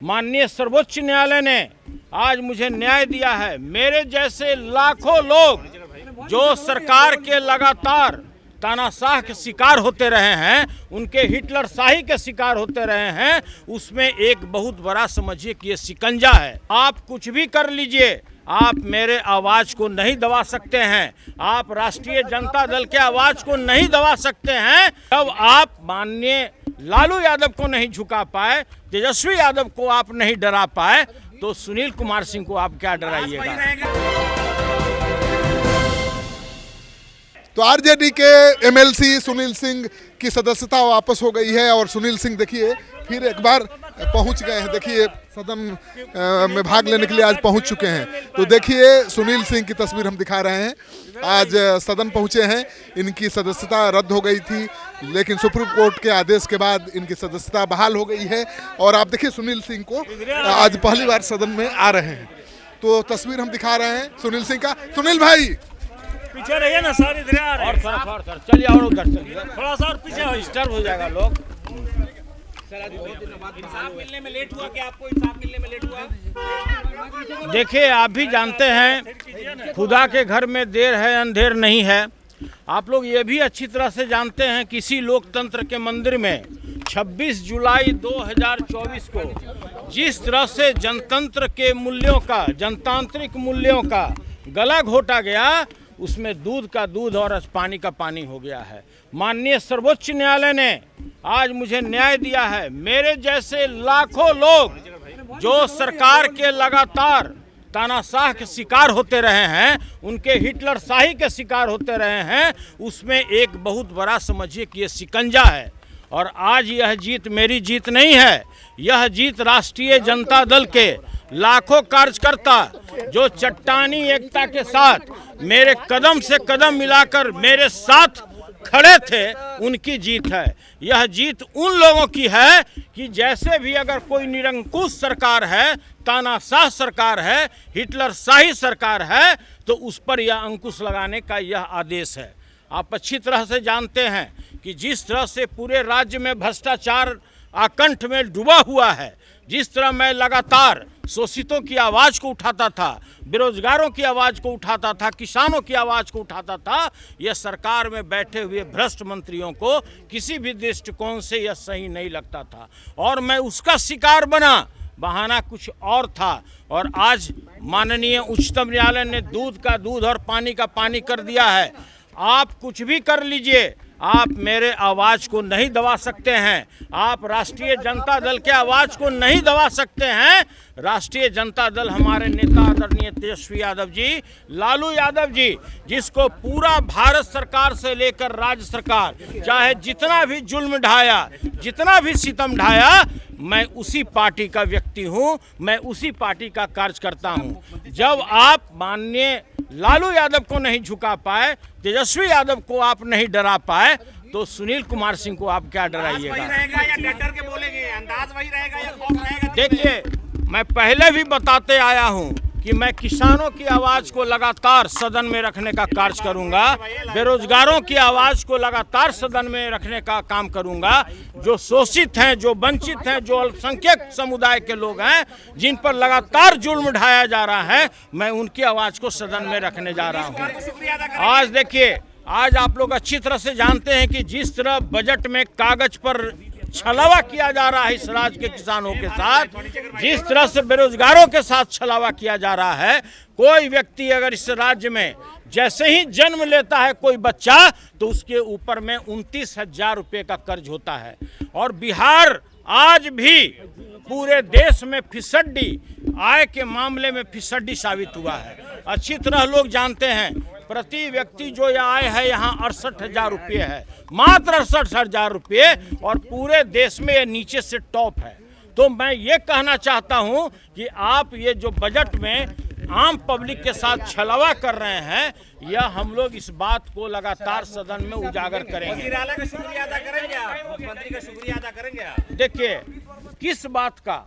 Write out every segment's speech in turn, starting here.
माननीय सर्वोच्च न्यायालय ने आज मुझे न्याय दिया है। मेरे जैसे लाखों लोग जो सरकार के लगातार तानाशाह के शिकार होते रहे हैं, उनके हिटलर शाही के शिकार होते रहे हैं, उसमें एक बहुत बड़ा समझिए कि ये शिकंजा है। आप कुछ भी कर लीजिए, आप मेरे आवाज को नहीं दबा सकते हैं। आप राष्ट्रीय जनता दल के आवाज को नहीं दबा सकते हैं। जब आप माननीय लालू यादव को नहीं झुका पाए, तेजस्वी यादव को आप नहीं डरा पाए, तो सुनील कुमार सिंह को आप क्या डराइएगा। तो आरजेडी के एमएलसी सुनील सिंह की सदस्यता वापस हो गई है और सुनील सिंह देखिए फिर एक बार पहुंच गए हैं। देखिए सदन में भाग लेने के लिए आज पहुंच चुके हैं। तो देखिए सुनील सिंह की तस्वीर हम दिखा रहे हैं। आज सदन पहुंचे हैं। इनकी सदस्यता रद्द हो गई थी, लेकिन सुप्रीम कोर्ट के आदेश के बाद इनकी सदस्यता बहाल हो गई है। और आप देखिए सुनील सिंह को आज पहली बार सदन में आ रहे हैं। तो तस्वीर हम दिखा रहे हैं सुनील सिंह का। सुनील भाई पीछे रहिए ना, सारे इधर आ रहे हैं। और चलिए और उधर चलिए, थोड़ा सा और पीछे हो, डिस्टर्ब हो जाएगा लोग। इंसाफ मिलने में लेट हुआ क्या? आपको इंसाफ मिलने में लेट हुआ? देखिए आप भी जानते हैं, खुदा के घर में देर है अंधेर नहीं है। आप लोग ये भी अच्छी तरह से जानते हैं, किसी लोकतंत्र के मंदिर में 26 जुलाई 2024 को जिस तरह से जनतंत्र के मूल्यों का, जनतांत्रिक मूल्यों का गला घोटा गया, उसमें दूध का दूध और पानी का पानी हो गया है। माननीय सर्वोच्च न्यायालय ने आज मुझे न्याय दिया है। मेरे जैसे लाखों लोग जो सरकार के लगातार तानाशाह के शिकार होते रहे हैं, उनके हिटलर शाही के शिकार होते रहे हैं, उसमें एक बहुत बड़ा समझिए कि ये शिकंजा है। और आज यह जीत मेरी जीत नहीं है, यह जीत राष्ट्रीय जनता दल के लाखों कार्यकर्ता जो चट्टानी एकता के साथ मेरे कदम से कदम मिलाकर मेरे साथ खड़े थे, उनकी जीत है। यह जीत उन लोगों की है कि जैसे भी अगर कोई निरंकुश सरकार है, तानाशाह सरकार है, हिटलर शाही सरकार है, तो उस पर यह अंकुश लगाने का यह आदेश है। आप अच्छी तरह से जानते हैं कि जिस तरह से पूरे राज्य में भ्रष्टाचार आकंठ में डूबा हुआ है, जिस तरह मैं लगातार शोषितों की आवाज़ को उठाता था, बेरोजगारों की आवाज़ को उठाता था, किसानों की आवाज़ को उठाता था, यह सरकार में बैठे हुए भ्रष्ट मंत्रियों को किसी भी दृष्टिकोण से यह सही नहीं लगता था और मैं उसका शिकार बना। बहाना कुछ और था और आज माननीय उच्चतम न्यायालय ने दूध का दूध और पानी का पानी कर दिया है। आप कुछ भी कर लीजिए, आप मेरे आवाज़ को नहीं दबा सकते हैं। आप राष्ट्रीय जनता दल के आवाज़ को नहीं दबा सकते हैं। राष्ट्रीय जनता दल हमारे नेता आदरणीय तेजस्वी यादव जी, लालू यादव जी, जिसको पूरा भारत सरकार से लेकर राज्य सरकार चाहे जितना भी जुल्म ढाया, जितना भी सितम ढाया, मैं उसी पार्टी का व्यक्ति हूं, मैं उसी पार्टी का कार्यकर्ता हूं। जब आप माननीय लालू यादव को नहीं झुका पाए, तेजस्वी यादव को आप नहीं डरा पाए, तो सुनील कुमार सिंह को आप क्या डराइएगा। देखिए मैं पहले भी बताते आया हूं कि मैं किसानों की आवाज़ को लगातार सदन में रखने का कार्य करूंगा, बेरोजगारों की आवाज़ को लगातार सदन में रखने का काम करूंगा, जो शोषित हैं, जो वंचित हैं, जो अल्पसंख्यक समुदाय के लोग हैं, जिन पर लगातार जुल्म ढाया जा रहा है, मैं उनकी आवाज़ को सदन में रखने जा रहा हूँ। आज देखिए, आज आप लोग अच्छी तरह से जानते हैं कि जिस तरह बजट में कागज पर छलावा किया जा रहा है इस राज्य के किसानों के साथ, जिस तरह से बेरोजगारों के साथ छलावा किया जा रहा है, कोई व्यक्ति अगर इस राज्य में जैसे ही जन्म लेता है कोई बच्चा, तो उसके ऊपर में 29,000 रुपये का कर्ज होता है। और बिहार आज भी पूरे देश में फिसड्डी, आय के मामले में फिसड्डी साबित हुआ है। अच्छी तरह लोग जानते हैं, प्रति व्यक्ति जो आय है यहाँ 68,000 रुपये है, मात्र 68,000 रुपये, और पूरे देश में ये नीचे से टॉप है। तो मैं ये कहना चाहता हूँ कि आप ये जो बजट में आम पब्लिक के साथ छलावा कर रहे हैं, यह हम लोग इस बात को लगातार सदन में उजागर करेंगे। मुख्यमंत्री का शुक्रिया अदा करेंगे। देखिए किस बात का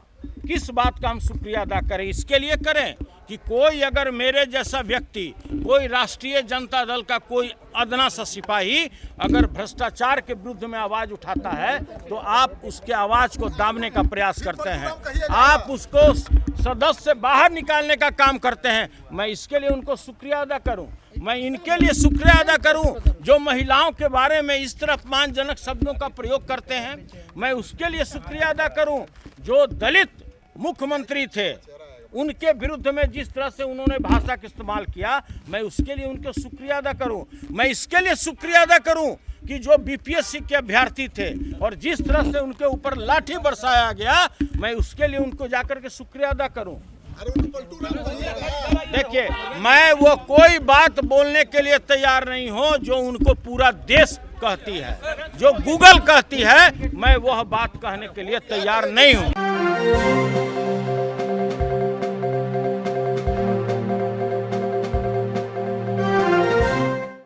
हम शुक्रिया अदा करें, इसके लिए करें कि कोई अगर मेरे जैसा व्यक्ति, कोई राष्ट्रीय जनता दल का कोई अदना सा सिपाही अगर भ्रष्टाचार के विरुद्ध में आवाज उठाता है तो आप उसके आवाज को दाबने का प्रयास करते हैं, आप उसको सदस्य से बाहर निकालने का काम करते हैं। मैं इसके लिए उनको शुक्रिया अदा करूं, मैं इनके लिए शुक्रिया अदा करूं जो महिलाओं के बारे में इस तरह अपमानजनक शब्दों का प्रयोग करते हैं। मैं उसके लिए शुक्रिया अदा करूं जो दलित मुख्यमंत्री थे, उनके विरुद्ध में जिस तरह से उन्होंने भाषा का इस्तेमाल किया, मैं उसके लिए उनका शुक्रिया अदा करूं। मैं इसके लिए शुक्रिया अदा करूं कि जो बीपीएससी के अभ्यर्थी थे और जिस तरह से उनके ऊपर लाठी बरसाया गया, मैं उसके लिए उनको जाकर के शुक्रिया अदा करूं। देखिए, मैं वो कोई बात बोलने के लिए तैयार नहीं हूं जो उनको पूरा देश कहती है, जो गूगल कहती है, मैं वह बात कहने के लिए तैयार नहीं हूं।